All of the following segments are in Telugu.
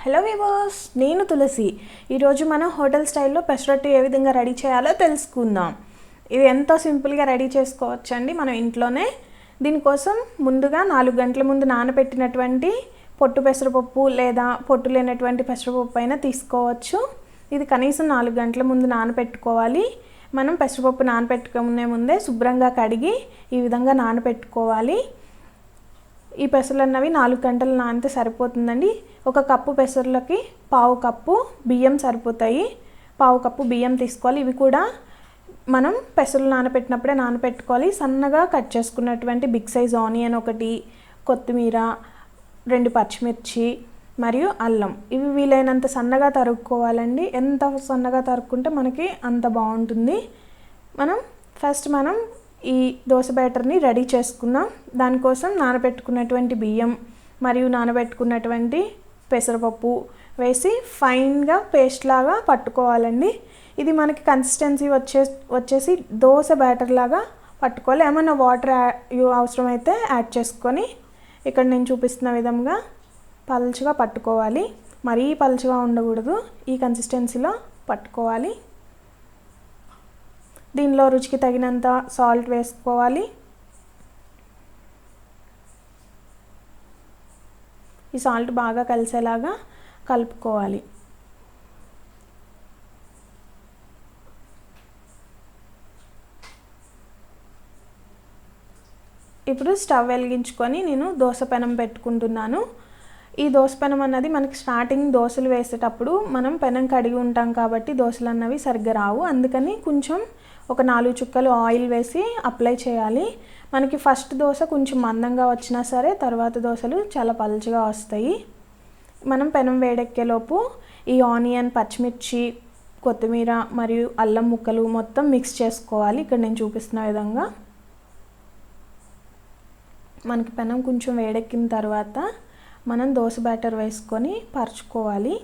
హలో వ్యూవర్స్, నేను తులసి. ఈరోజు మనం హోటల్ స్టైల్లో పెసరట్టు ఏ విధంగా రెడీ చేయాలో తెలుసుకుందాం. ఇది ఎంతో సింపుల్గా రెడీ చేసుకోవచ్చండి మనం ఇంట్లోనే. దీనికోసం ముందుగా 4 గంటల ముందు నానబెట్టినటువంటి పొట్టు పెసరపప్పు లేదా పొట్టు లేనటువంటి పెసరపప్పు అయినా తీసుకోవచ్చు. ఇది కనీసం 4 గంటల ముందు నానబెట్టుకోవాలి. మనం పెసరపప్పు నానబెట్టుకునే ముందే శుభ్రంగా కడిగి ఈ విధంగా నానబెట్టుకోవాలి. ఈ పెసలు అన్నవి 4 గంటలు నానితే సరిపోతుందండి. ఒక కప్పు పెసర్లకి పావు కప్పు బియ్యం సరిపోతాయి. పావు కప్పు బియ్యం తీసుకోవాలి. ఇవి కూడా మనం పెసలు నానబెట్టినప్పుడే నానబెట్టుకోవాలి. సన్నగా కట్ చేసుకున్నటువంటి బిగ్ సైజ్ ఆనియన్ ఒకటి, కొత్తిమీర, 2 పచ్చిమిర్చి మరియు అల్లం. ఇవి వీలైనంత సన్నగా తరుక్కోవాలండి. ఎంత సన్నగా తరుక్కుంటే మనకి అంత బాగుంటుంది. మనం ఈ దోశ బ్యాటర్ని రెడీ చేసుకుందాం. దానికోసం నానబెట్టుకున్నటువంటి బియ్యం మరియు నానబెట్టుకున్నటువంటి పెసరపప్పు వేసి ఫైన్గా పేస్ట్ లాగా పట్టుకోవాలండి. ఇది మనకి కన్సిస్టెన్సీ వచ్చేసి దోశ బ్యాటర్ లాగా పట్టుకోవాలి. ఏమైనా వాటర్ అవసరమైతే యాడ్ చేసుకొని ఇక్కడ నేను చూపిస్తున్న విధంగా పలుచగా పట్టుకోవాలి. మరీ పలుచగా ఉండకూడదు, ఈ కన్సిస్టెన్సీలో పట్టుకోవాలి. దీనిలో రుచికి తగినంత సాల్ట్ వేసుకోవాలి. ఈ సాల్ట్ బాగా కలిసేలాగా కలుపుకోవాలి. ఇప్పుడు స్టవ్ వెలిగించుకొని నేను దోశ పెనం పెట్టుకుంటున్నాను. ఈ దోశ పెనం అన్నది మనకి స్టార్టింగ్ దోశలు వేసేటప్పుడు మనం పెనం కడిగి ఉంటాం కాబట్టి దోశలు అన్నవి సరిగ్గా రావు. అందుకని కొంచెం ఒక 4 చుక్కలు ఆయిల్ వేసి అప్లై చేయాలి. మనకి ఫస్ట్ దోశ కొంచెం మందంగా వచ్చినా సరే తర్వాత దోశలు చాలా పలుచగా వస్తాయి. మనం పెనం వేడెక్కేలోపు ఈ ఆనియన్, పచ్చిమిర్చి, కొత్తిమీర మరియు అల్లం ముక్కలు మొత్తం మిక్స్ చేసుకోవాలి. ఇక్కడ నేను చూపిస్తున్న విధంగా మనకి పెనం కొంచెం వేడెక్కిన తర్వాత మనం దోశ బ్యాటర్ వేసుకొని పరుచుకోవాలి.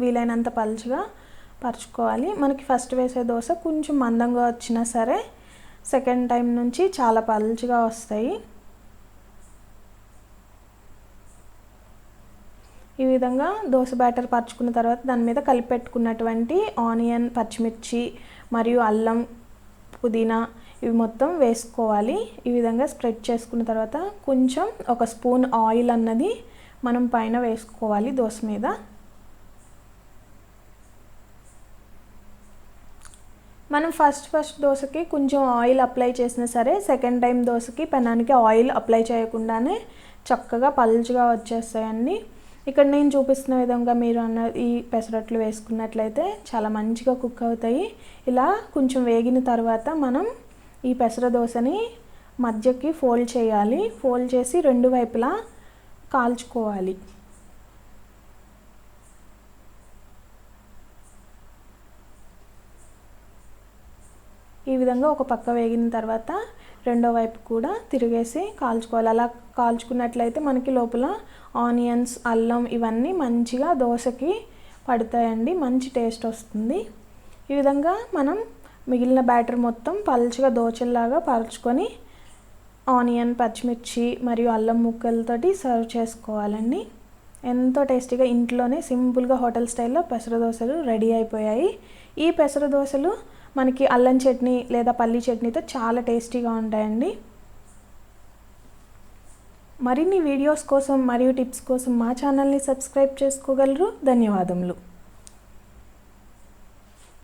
వీలైనంత పలుచగా పరుచుకోవాలి. మనకి ఫస్ట్ వేసే దోశ కొంచెం మందంగా వచ్చినా సరే సెకండ్ టైం నుంచి చాలా పలుచగా వస్తాయి. ఈ విధంగా దోశ బ్యాటర్ పరుచుకున్న తర్వాత దాని మీద కలిపెట్టుకున్నటువంటి ఆనియన్, పచ్చిమిర్చి మరియు అల్లం, పుదీనా ఇవి మొత్తం వేసుకోవాలి. ఈ విధంగా స్ప్రెడ్ చేసుకున్న తర్వాత కొంచెం ఒక స్పూన్ ఆయిల్ అన్నది మనం పైన వేసుకోవాలి దోశ మీద. మనం ఫస్ట్ దోశకి కొంచెం ఆయిల్ అప్లై చేసినా సరే సెకండ్ టైం దోశకి పెనానికి ఆయిల్ అప్లై చేయకుండానే చక్కగా పలుచగా వచ్చేస్తాయండి. ఇక్కడ నేను చూపిస్తున్న విధంగా మీరు ఈ పెసరట్లు వేసుకున్నట్లయితే చాలా మంచిగా కుక్ అవుతాయి. ఇలా కొంచెం వేగిన తర్వాత మనం ఈ పెసర దోశని మధ్యకి ఫోల్డ్ చేయాలి. ఫోల్డ్ చేసి 2 వైపులా కాల్చుకోవాలి. ఈ విధంగా ఒక పక్క వేగిన తర్వాత రెండో వైపు కూడా తిరిగేసి కాల్చుకోవాలి. అలా కాల్చుకున్నట్లయితే మనకి లోపల ఆనియన్స్, అల్లం ఇవన్నీ మంచిగా దోశకి పడతాయండి. మంచి టేస్ట్ వస్తుంది. ఈ విధంగా మనం మిగిలిన బ్యాటర్ మొత్తం పలుచగా దోశల్లాగా పరుచుకొని ఆనియన్, పచ్చిమిర్చి మరియు అల్లం ముక్కలతోటి సర్వ్ చేసుకోవాలండి. ఎంతో టేస్టీగా ఇంట్లోనే సింపుల్గా హోటల్ స్టైల్లో పెసర దోశలు రెడీ అయిపోయాయి. ఈ పెసర దోశలు మనకి అల్లం చట్నీ లేదా పల్లీ చట్నీతో చాలా టేస్టీగా ఉంటాయండి. మరిన్ని వీడియోస్ కోసం మరియు టిప్స్ కోసం మా ఛానల్ని సబ్స్క్రైబ్ చేసుకోగలరు. ధన్యవాదములు.